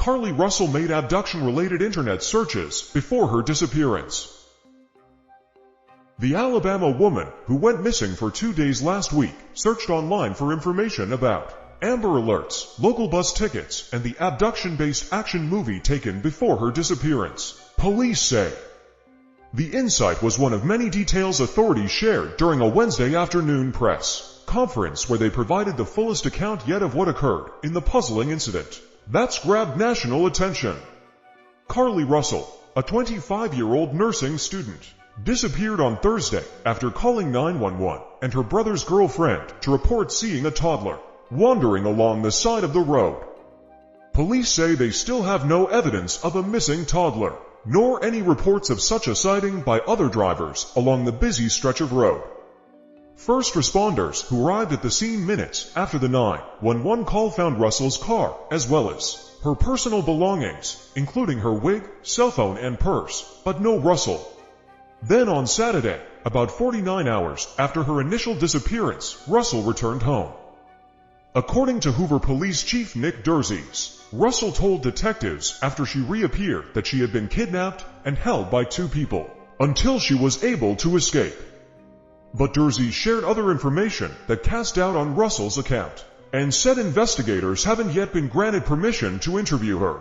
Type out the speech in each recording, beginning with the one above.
Carlee Russell made abduction-related internet searches before her disappearance. The Alabama woman, who went missing for 2 days last week, searched online for information about Amber Alerts, local bus tickets, and the abduction-based action movie taken before her disappearance, police say. The insight was one of many details authorities shared during a Wednesday afternoon press conference where they provided the fullest account yet of what occurred in the puzzling incident that's grabbed national attention. Carlee Russell, a 25-year-old nursing student, disappeared on Thursday after calling 911 and her brother's girlfriend to report seeing a toddler wandering along the side of the road. Police say they still have no evidence of a missing toddler, nor any reports of such a sighting by other drivers along the busy stretch of road. First responders who arrived at the scene minutes after the 911 call found Russell's car as well as her personal belongings, including her wig, cell phone, and purse, but no Russell. Then on Saturday, about 49 hours after her initial disappearance, Russell returned home. According to Hoover Police Chief Nick Derzies, Russell told detectives after she reappeared that she had been kidnapped and held by 2 people until she was able to escape. But Derzies shared other information that cast doubt on Russell's account and said investigators haven't yet been granted permission to interview her.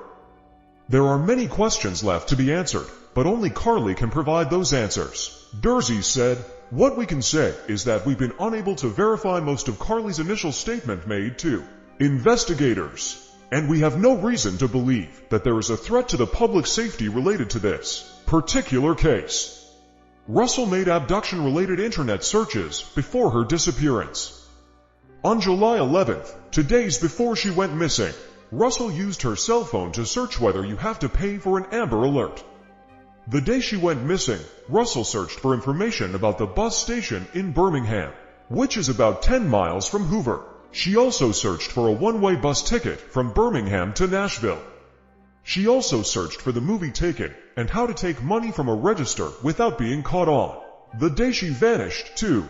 There are many questions left to be answered, but only Carlee can provide those answers. Derzies said, "What we can say is that we've been unable to verify most of Carlee's initial statement made to investigators, and we have no reason to believe that there is a threat to the public safety related to this particular case." Russell made abduction-related internet searches before her disappearance. On July 11th, 2 days before she went missing, Russell used her cell phone to search whether you have to pay for an Amber Alert. The day she went missing, Russell searched for information about the bus station in Birmingham, which is about 10 miles from Hoover. She also searched for a one-way bus ticket from Birmingham to Nashville. She also searched for the movie taken and how to take money from a register without being caught on the day she vanished, too.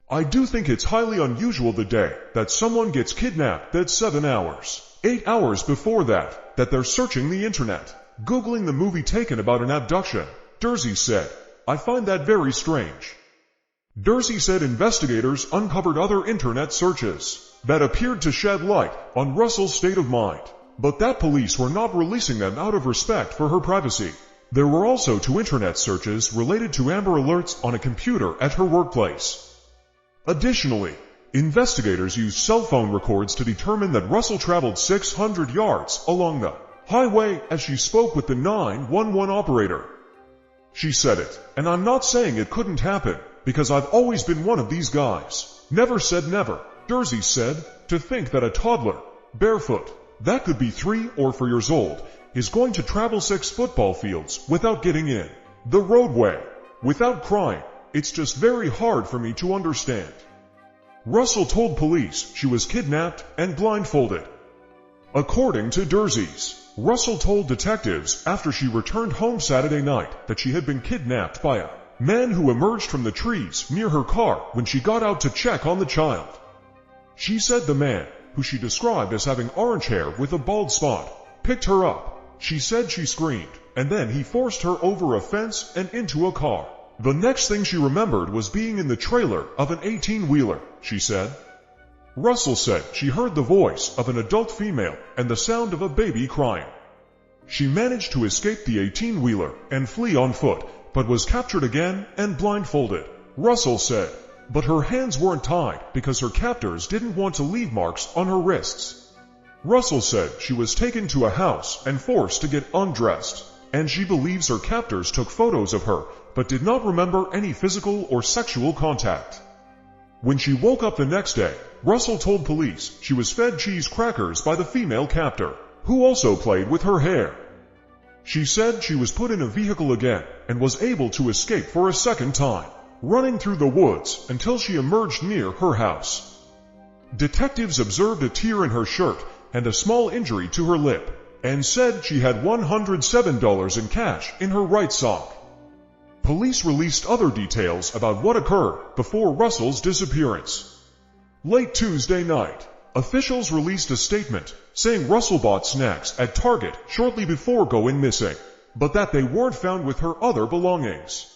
I do think it's highly unusual the day that someone gets kidnapped that 7 hours, 8 hours before that they're searching the internet, Googling the movie taken about an abduction, Derzies said. I find that very strange. Derzies said investigators uncovered other internet searches that appeared to shed light on Russell's state of mind, but that police were not releasing them out of respect for her privacy. There were also 2 internet searches related to Amber Alerts on a computer at her workplace. Additionally, investigators used cell phone records to determine that Russell traveled 600 yards along the highway as she spoke with the 911 operator. She said it, and I'm not saying it couldn't happen, because I've always been one of these guys. Never said never, Derzies said. To think that a toddler, barefoot, that could be 3 or 4 years old, is going to travel 6 football fields without getting in the roadway, without crying, it's just very hard for me to understand. Russell told police she was kidnapped and blindfolded. According to Derzies, Russell told detectives after she returned home Saturday night that she had been kidnapped by a man who emerged from the trees near her car when she got out to check on the child. She said the man, who she described as having orange hair with a bald spot, picked her up. She said she screamed, and then he forced her over a fence and into a car. The next thing she remembered was being in the trailer of an 18-wheeler, she said. Russell said she heard the voice of an adult female and the sound of a baby crying. She managed to escape the 18-wheeler and flee on foot, but was captured again and blindfolded, Russell said. But her hands weren't tied because her captors didn't want to leave marks on her wrists. Russell said she was taken to a house and forced to get undressed, and she believes her captors took photos of her but did not remember any physical or sexual contact. When she woke up the next day, Russell told police she was fed cheese crackers by the female captor, who also played with her hair. She said she was put in a vehicle again and was able to escape for a second time, running through the woods until she emerged near her house. Detectives observed a tear in her shirt and a small injury to her lip, and said she had $107 in cash in her right sock. Police released other details about what occurred before Russell's disappearance. Late Tuesday night, Officials released a statement saying Russell bought snacks at Target shortly before going missing, but that they weren't found with her other belongings.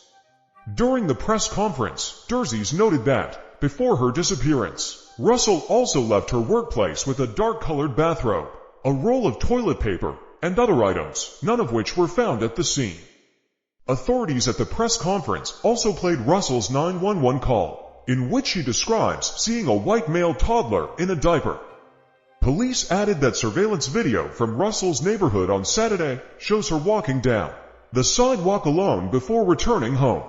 During the press conference, Derzies noted that, before her disappearance, Russell also left her workplace with a dark-colored bathrobe, a roll of toilet paper, and other items, none of which were found at the scene. Authorities at the press conference also played Russell's 911 call, in which she describes seeing a white male toddler in a diaper. Police added that surveillance video from Russell's neighborhood on Saturday shows her walking down the sidewalk alone before returning home.